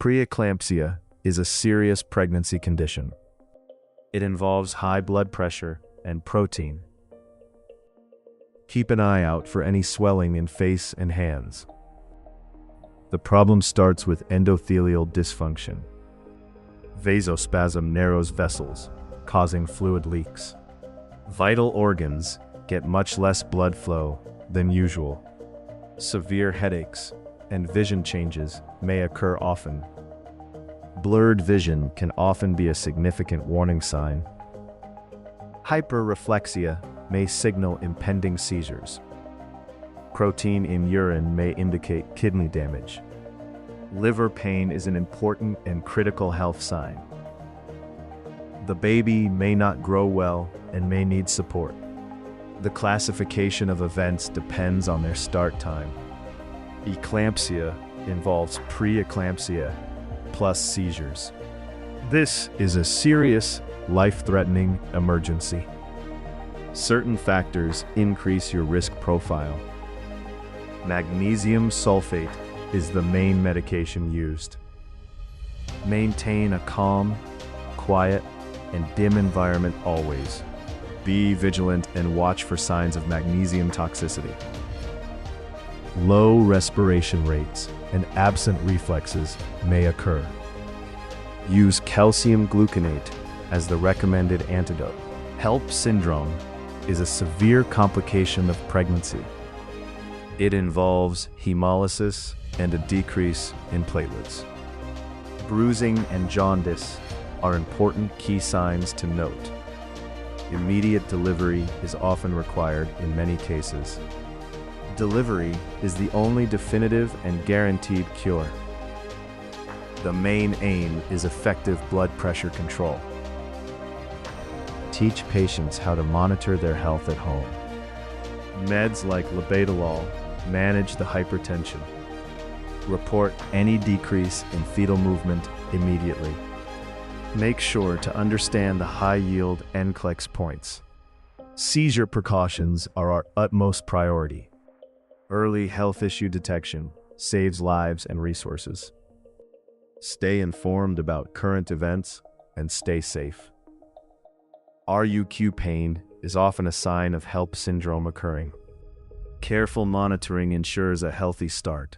Preeclampsia is a serious pregnancy condition. It involves high blood pressure and protein. Keep an eye out for any swelling in face and hands. The problem starts with endothelial dysfunction. Vasospasm narrows vessels, causing fluid leaks. Vital organs get much less blood flow than usual. Severe headaches and vision changes may occur often. Blurred vision can often be a significant warning sign. Hyperreflexia may signal impending seizures. Protein in urine may indicate kidney damage. Liver pain is an important and critical health sign. The baby may not grow well and may need support. The classification of events depends on their start time. Eclampsia involves preeclampsia plus seizures. This is a serious, life-threatening emergency. Certain factors increase your risk profile. Magnesium sulfate is the main medication used. Maintain a calm, quiet, and dim environment always. Be vigilant and watch for signs of magnesium toxicity. Low respiration rates and absent reflexes may occur. Use calcium gluconate as the recommended antidote. HELP syndrome is a severe complication of pregnancy. It involves hemolysis and a decrease in platelets. Bruising and jaundice are important key signs to note. Immediate delivery is often required in many cases. Delivery is the only definitive and guaranteed cure. The main aim is effective blood pressure control. Teach patients how to monitor their health at home. Meds like labetalol manage the hypertension. Report any decrease in fetal movement immediately. Make sure to understand the high-yield NCLEX points. Seizure precautions are our utmost priority. Early health issue detection saves lives and resources. Stay informed about current events and stay safe. RUQ pain is often a sign of HELP syndrome occurring. Careful monitoring ensures a healthy start.